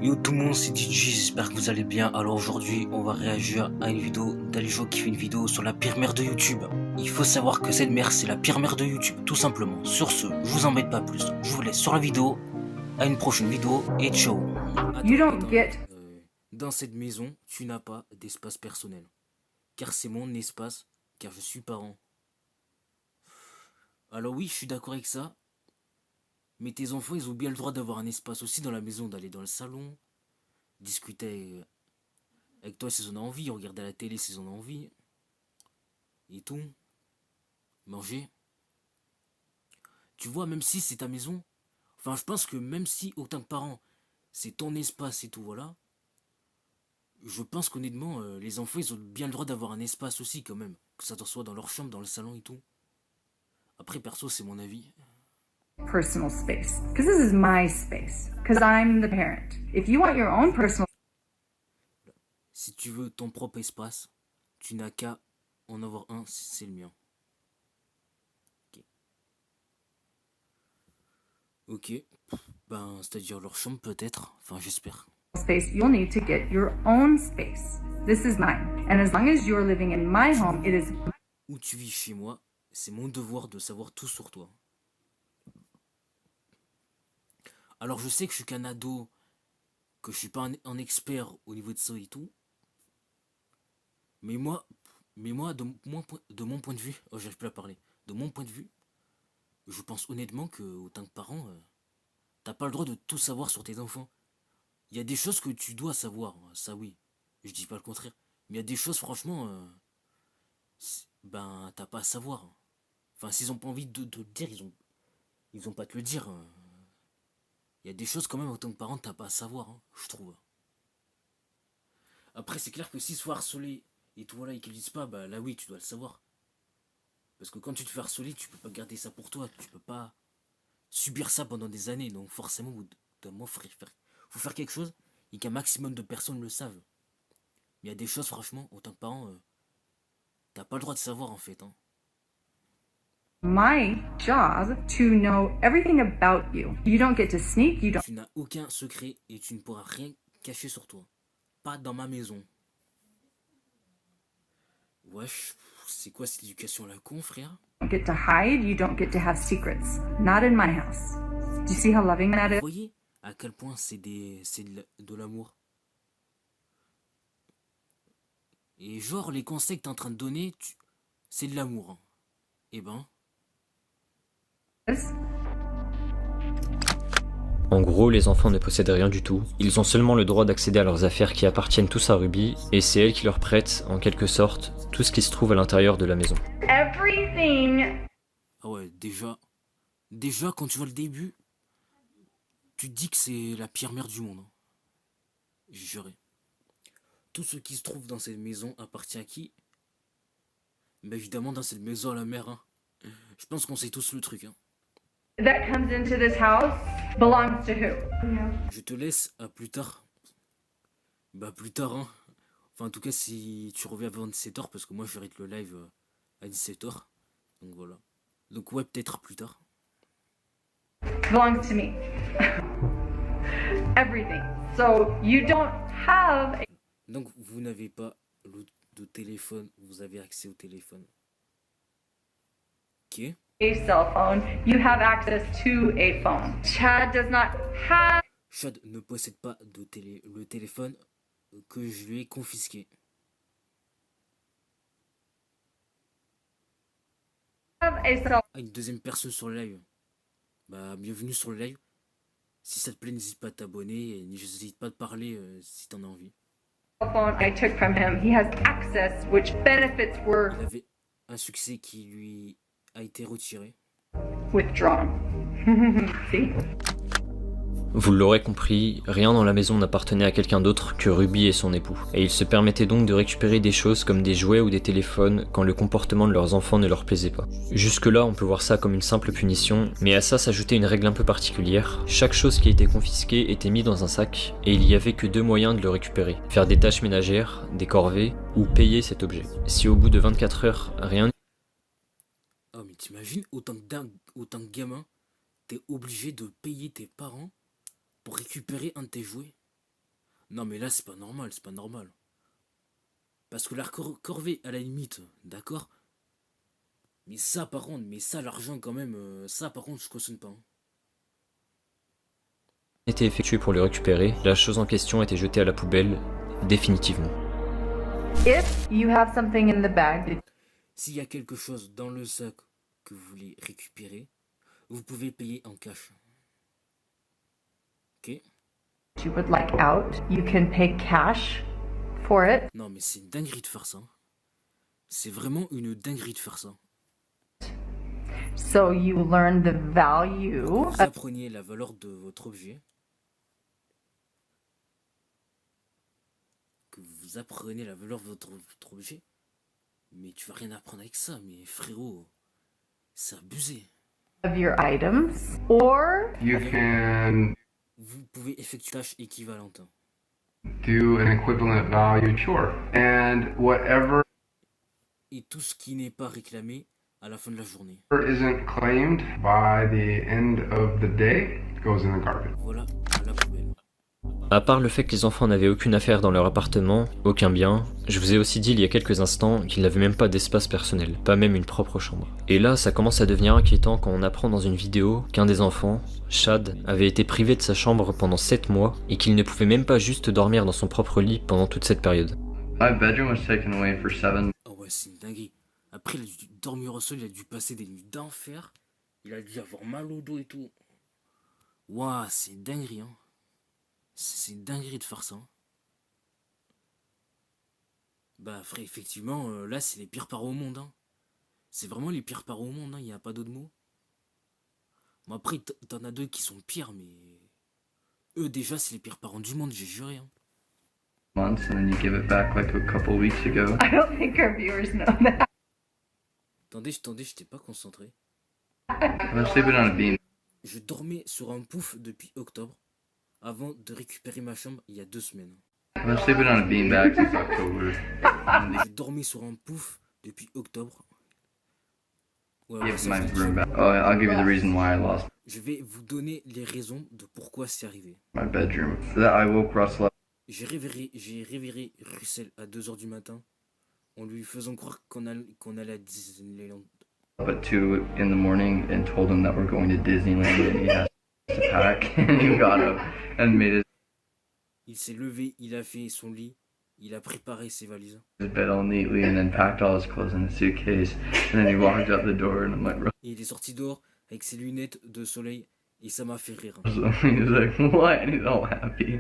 Yo tout le monde, c'est DJ, j'espère que vous allez bien. Alors aujourd'hui, on va réagir à une vidéo d'Alijo qui fait une vidéo sur la pire mère de YouTube. Il faut savoir que cette mère, c'est la pire mère de YouTube, tout simplement. Sur ce, je vous embête pas plus. Je vous laisse sur la vidéo. À une prochaine vidéo et ciao. Dans cette maison, tu n'as pas d'espace personnel. Car c'est mon espace, car je suis parent. Alors oui, je suis d'accord avec ça. Mais tes enfants, ils ont bien le droit d'avoir un espace aussi dans la maison, d'aller dans le salon, discuter avec toi s'ils en ont envie, regarder la télé s'ils en ont envie, et tout, manger. Tu vois, même si c'est ta maison, enfin je pense que même si autant que parent, c'est ton espace et tout, voilà, je pense qu'honnêtement, les enfants, ils ont bien le droit d'avoir un espace aussi quand même, que ça soit dans leur chambre, dans le salon et tout. Après, perso, c'est mon avis. Personal space, because this is my space, because I'm the parent. If you want your own personal Si tu veux ton propre espace, tu n'as qu'à en avoir un, c'est le mien. Ok, ben, c'est-à-dire leur chambre peut-être, enfin j'espère. space, you'll need to get your own space. This is mine, and as long as you're living in my home, it is Où tu vis chez moi, c'est mon devoir de savoir tout sur toi. Alors je sais que je suis qu'un ado, que je suis pas un expert au niveau de ça et tout, mais moi, de mon point de vue, oh j'arrive plus à parler, de mon point de vue, je pense honnêtement que autant que parent, t'as pas le droit de tout savoir sur tes enfants. Il y a des choses que tu dois savoir, ça oui, je dis pas le contraire, mais il y a des choses franchement, ben t'as pas à savoir. Enfin s'ils ont pas envie de le dire, ils ont pas à te le dire. Il y a des choses quand même en tant que parent t'as pas à savoir, hein, je trouve. Après c'est clair que s'ils sont harcelés et tout voilà et qu'ils disent pas, bah là oui tu dois le savoir. Parce que quand tu te fais harceler, tu peux pas garder ça pour toi, tu peux pas subir ça pendant des années, donc forcément vous faut faire quelque chose et qu'un maximum de personnes le savent. Il y a des choses franchement, en tant que parent, t'as pas le droit de savoir en fait. Hein. my job to know everything about you. You don't get to sneak, you don't Tu n'as aucun secret et tu ne pourras rien cacher sur toi. Pas dans ma maison. Wesh, c'est quoi cette éducation à la con, frère? get to hide, you don't get to have secrets. Not in my house. Do you see how loving that Vous is? voyez à quel point c'est de l'amour. Et genre, les conseils que t'es en train de donner, c'est de l'amour. Hein. Eh ben, En gros, les enfants ne possèdent rien du tout, ils ont seulement le droit d'accéder à leurs affaires qui appartiennent tous à Ruby, et c'est elle qui leur prête, en quelque sorte, tout ce qui se trouve à l'intérieur de la maison. Everything. ah ouais, déjà quand tu vois le début, tu te dis que c'est la pire mère du monde. Hein. J'ai juré. Tout ce qui se trouve dans cette maison appartient à qui? Bah évidemment dans cette maison à la mère. Hein. Je pense qu'on sait tous le truc. Hein. That comes into this house belongs to who? Je te laisse à plus tard. Bah plus tard. Hein. Enfin en tout cas si tu reviens avant 17h parce que moi j'arrête le live à 17h. Donc voilà. Donc ouais peut-être plus tard. Belongs to me. Everything. So you don't have Donc vous n'avez pas de téléphone, vous avez accès au téléphone. Ok. a cell phone. You have access to a phone. Chad does not have Chad ne possède pas le téléphone que je lui ai confisqué. a cell Ah, une deuxième personne sur le live. Bah bienvenue sur le live. Si ça te plaît, n'hésite pas à t'abonner et n'hésite pas à te parler si t'en as envie. phone I took from him. He has access, which benefits were Il avait un succès qui lui a été retiré. withdrawn. See? Vous l'aurez compris, rien dans la maison n'appartenait à quelqu'un d'autre que Ruby et son époux, et ils se permettaient donc de récupérer des choses comme des jouets ou des téléphones quand le comportement de leurs enfants ne leur plaisait pas. Jusque-là, on peut voir ça comme une simple punition, mais à ça s'ajoutait une règle un peu particulière. Chaque chose qui était confisquée était mise dans un sac, et il n'y avait que deux moyens de le récupérer, faire des tâches ménagères, des corvées, ou payer cet objet. Si au bout de 24 heures, rien... Oh mais t'imagines, autant que gamin, t'es obligé de payer tes parents pour récupérer un de tes jouets. Non mais là c'est pas normal, c'est pas normal. Parce que la corvée à la limite, d'accord. Mais ça par contre, mais ça l'argent quand même, ça par contre je cautionne pas. Hein. Était effectué pour le récupérer, la chose en question était jetée à la poubelle, définitivement. If you have something in the bag S'il y a quelque chose dans le sac que vous voulez récupérer, vous pouvez payer en cash. Ok? that you would like out, you can pay cash for it. Non mais c'est une dinguerie de faire ça. C'est vraiment une dinguerie de faire ça. So you learn the value Vous apprenez la valeur de votre objet. Que vous apprenez la valeur de votre objet. Mais tu vas rien apprendre avec ça, mais frérot, c'est abusé. of your items, or You can Vous pouvez effectuer une tâche équivalente. do an equivalent value chore. And whatever Et tout ce qui n'est pas réclamé à la fin de la journée. isn't claimed by the end of the day goes in the garbage. Voilà, à la poubelle. À part le fait que les enfants n'avaient aucune affaire dans leur appartement, aucun bien, je vous ai aussi dit il y a quelques instants qu'ils n'avaient même pas d'espace personnel, pas même une propre chambre. Et là, ça commence à devenir inquiétant quand on apprend dans une vidéo qu'un des enfants, Chad, avait été privé de sa chambre pendant 7 mois et qu'il ne pouvait même pas juste dormir dans son propre lit pendant toute cette période. My bedroom was taken away for 7 Ah ouais, c'est une dinguerie. Après, il a dû dormir au sol, il a dû passer des nuits d'enfer. Il a dû avoir mal au dos et tout. Ouah, c'est une dinguerie, hein. C'est une dinguerie de faire ça. Hein. Bah, frère, effectivement, là, c'est les pires parents au monde. Hein. C'est vraiment les pires parents au monde, il n'y a pas d'autre mot. Bon, après, t'en as deux qui sont pires, mais... Eux, déjà, c'est les pires parents du monde, j'ai juré. Hein. months and then you give it back like a couple weeks ago. I don't think our viewers know that. Attendez, j'étais pas concentré. I was sleeping on a beam. Je dormais sur un pouf depuis octobre, avant de récupérer ma chambre il y a 2 semaines. I was sleeping on a beanbag since October. Je dormais sur un pouf depuis octobre. Ouais, Give ça, my je l'ai dit. room back. Oh, I'll give you the reason why I lost Je vais vous donner les raisons de pourquoi c'est arrivé. my bedroom. That I woke Russell up J'ai réveillé Russell à 2h du matin en lui faisant croire qu'on allait à Disneyland. at 2 in the morning and told him that we're going to Disneyland and he has to pack. And he got up and made Il s'est levé, il a fait son lit, il a préparé ses valises. his bed all neatly and then packed all his clothes in a suitcase. And then he walked out the door and I'm like, Et il est sorti dehors avec ses lunettes de soleil et ça m'a fait rire. Russell. He's like, what? And he's all happy.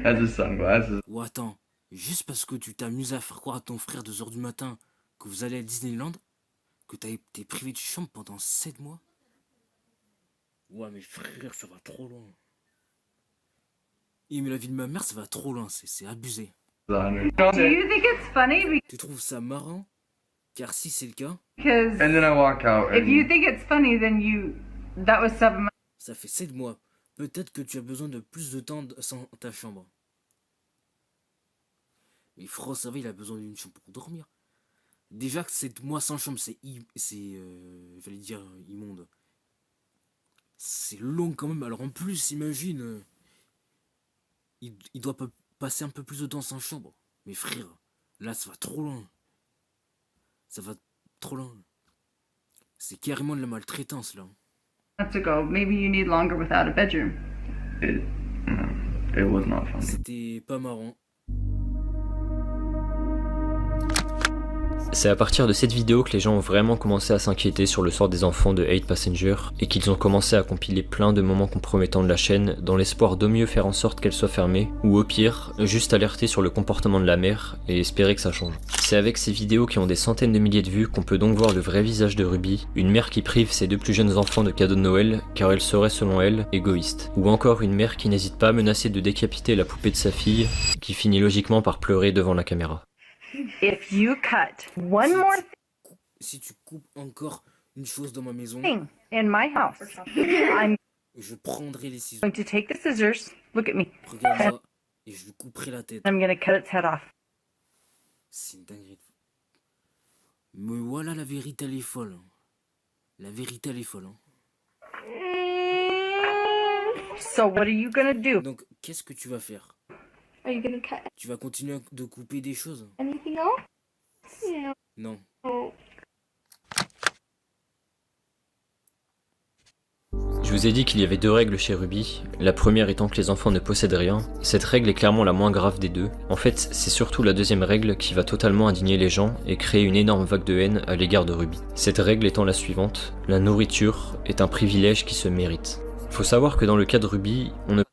Has his sunglasses. Ou attends, juste parce que tu t'amuses à faire croire à ton frère 2h du matin que vous allez à Disneyland, que t'es privé de chambre pendant 7 mois. Ouais mais frère, ça va trop loin. Et mais la vie de ma mère, ça va trop loin, c'est abusé. Do you think it's funny Tu trouves ça marrant? Car si c'est le cas, because And then I walk out if you and think it's funny, then that was 7 months. ça fait 7 mois. Peut-être que tu as besoin de plus de temps sans ta chambre. Mais Fro, ça va, il a besoin d'une chambre pour dormir. Déjà que 7 mois sans chambre, j'allais dire immonde. C'est long quand même. Alors en plus, imagine, il doit passer un peu plus de temps sans chambre. Mais frère, là, ça va trop loin. Ça va trop loin. C'est carrément de la maltraitance, là. Months ago, maybe you need longer without a bedroom. it was not funny. C'était pas marrant. C'est à partir de cette vidéo que les gens ont vraiment commencé à s'inquiéter sur le sort des enfants de 8 Passenger et qu'ils ont commencé à compiler plein de moments compromettants de la chaîne dans l'espoir d'au mieux faire en sorte qu'elle soit fermée ou au pire, juste alerter sur le comportement de la mère et espérer que ça change. C'est avec ces vidéos qui ont des centaines de milliers de vues qu'on peut donc voir le vrai visage de Ruby, une mère qui prive ses 2 plus jeunes enfants de cadeaux de Noël car elle serait selon elle égoïste. Ou encore une mère qui n'hésite pas à menacer de décapiter la poupée de sa fille qui finit logiquement par pleurer devant la caméra. If you cut one more Si tu coupes encore une chose dans ma maison, thing in my house, I'm je prendrai les ciseaux. going to take the scissors. Look at me. Regarde ça. Et je lui couperai la tête. I'm going to cut its head off. C'est une dinguerie. Mais voilà, la vérité, elle est folle. Hein. La vérité, elle est folle. Hein. So what are you going to do? Donc, qu'est-ce que tu vas faire? Are you gonna cut Tu vas continuer de couper des choses? anything else? Non. Oh. Je vous ai dit qu'il y avait deux règles chez Ruby, la première étant que les enfants ne possèdent rien. Cette règle est clairement la moins grave des deux. En fait, c'est surtout la deuxième règle qui va totalement indigner les gens et créer une énorme vague de haine à l'égard de Ruby. Cette règle étant la suivante, la nourriture est un privilège qui se mérite. Faut savoir que dans le cas de Ruby, on ne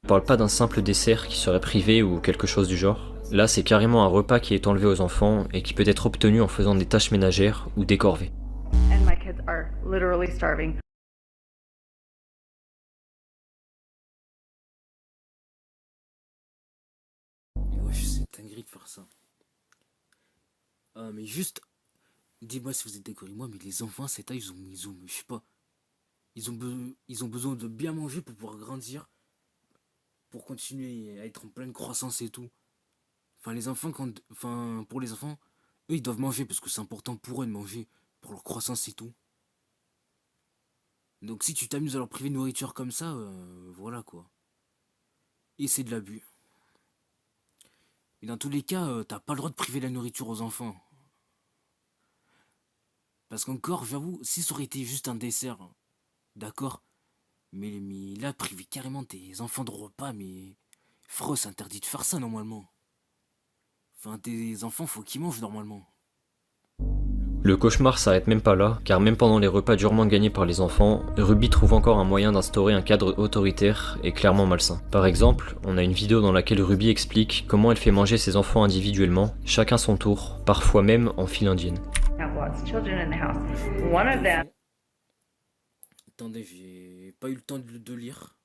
parle pas d'un simple dessert qui serait privé ou quelque chose du genre. Là, c'est carrément un repas qui est enlevé aux enfants et qui peut être obtenu en faisant des tâches ménagères ou des corvées. And my kids are literally starving. Mais ouais, c'est une dinguerie de faire ça. Ah, mais juste, dis-moi si vous êtes d'accord avec moi, mais les enfants à cet âge, ils ont, je sais pas, ils ont besoin de bien manger pour pouvoir grandir, pour continuer à être en pleine croissance et tout. Enfin, les enfants, pour les enfants, eux, ils doivent manger parce que c'est important pour eux de manger, pour leur croissance et tout. Donc si tu t'amuses à leur priver de nourriture comme ça, voilà quoi. Et c'est de l'abus. Et dans tous les cas, t'as pas le droit de priver la nourriture aux enfants. Parce qu'encore, j'avoue, si ça aurait été juste un dessert, d'accord. Mais là, priver carrément tes enfants de repas, mais... Frère, c'est interdit de faire ça normalement. Enfin, tes enfants, faut qu'ils mangent normalement. Le cauchemar s'arrête même pas là, car même pendant les repas durement gagnés par les enfants, Ruby trouve encore un moyen d'instaurer un cadre autoritaire et clairement malsain. Par exemple, on a une vidéo dans laquelle Ruby explique comment elle fait manger ses enfants individuellement, chacun son tour, parfois même en file indienne. Have lots of children in the house. One of them. Attendez, j'ai pas eu le temps de lire.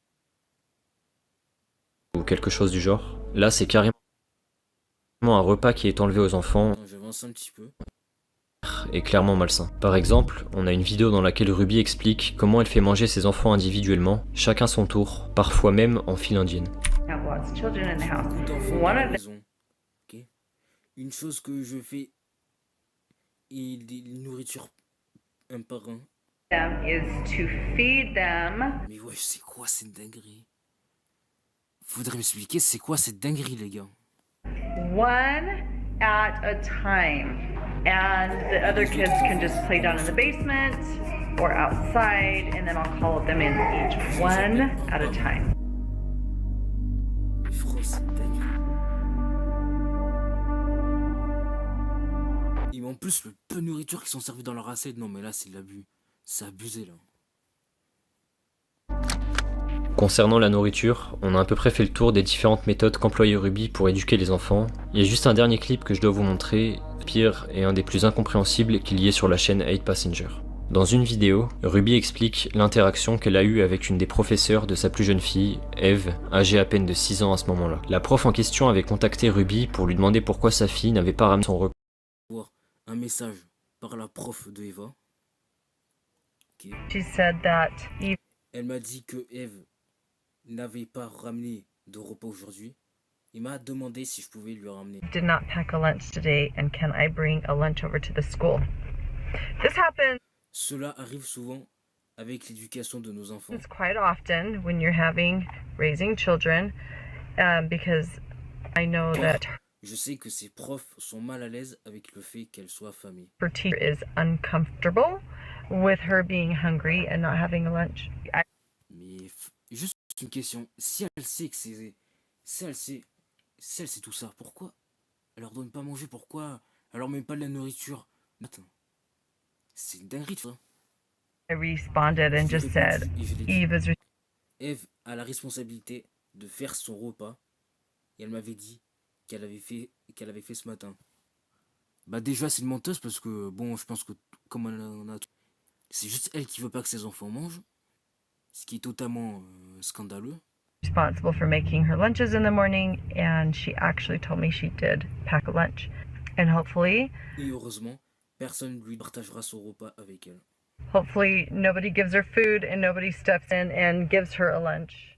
Ou quelque chose du genre. Là, c'est carrément un repas qui est enlevé aux enfants Attends, j'avance un petit peu. est clairement malsain. Par exemple, on a une vidéo dans laquelle Ruby explique comment elle fait manger ses enfants individuellement, chacun son tour, parfois même en file indienne. Have lots of children in the house. Beaucoup d'enfants dans One la of them maison. Ok. Une chose que je fais et des nourritures un par un. is to feed them Mais ouais, c'est quoi cette dinguerie? Faudrait m'expliquer c'est quoi cette dinguerie, les gars. one at a time. And the other kids can just play down in the basement or outside, and then I'll call them in each one at a time. Mais frère, c'est une dinguerie. Et en plus, le peu de nourriture qui sont servis dans leur assiette, non mais là c'est de l'abus. C'est abusé là. Concernant la nourriture, on a à peu près fait le tour des différentes méthodes qu'employait Ruby pour éduquer les enfants. Il y a juste un dernier clip que je dois vous montrer, pire et un des plus incompréhensibles qu'il y ait sur la chaîne 8 Passenger. Dans une vidéo, Ruby explique l'interaction qu'elle a eue avec une des professeurs de sa plus jeune fille, Eve, âgée à peine de 6 ans à ce moment-là. La prof en question avait contacté Ruby pour lui demander pourquoi sa fille n'avait pas ramené son repas. Voir un message par la prof de Eva. Ok. She said that Eve Elle m'a dit que Eve n'avait pas ramené de repas aujourd'hui. Il m'a demandé si je pouvais lui ramener. did not pack a lunch today, and can I bring a lunch over to the school? This happens Cela arrive souvent avec l'éducation de nos enfants. quite often when you're raising children, because I know that Je sais que ces profs sont mal à l'aise avec le fait qu'elle soit affamée. her teacher is uncomfortable with her being hungry and not having a lunch. Mais juste une question. Si elle sait que c'est... Si elle sait tout ça, pourquoi elle leur donne pas à manger? Pourquoi elle leur met pas de la nourriture? Attends. C'est une dinguerie, ça. I responded and just said, Eve is Eve a la responsabilité de faire son repas. Et elle m'avait dit qu'elle avait fait ce matin. Bah déjà c'est une menteuse parce que bon je pense que comme on a c'est juste elle qui veut pas que ses enfants mangent. Ce qui est totalement scandaleux. responsible for making her lunches in the morning, and she actually told me she did pack a lunch. And hopefully Et heureusement, personne lui partagera son repas avec elle. nobody gives her food and nobody steps in and gives her a lunch.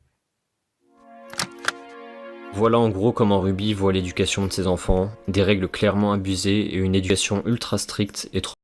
Voilà en gros comment Ruby voit l'éducation de ses enfants, des règles clairement abusées et une éducation ultra stricte et trop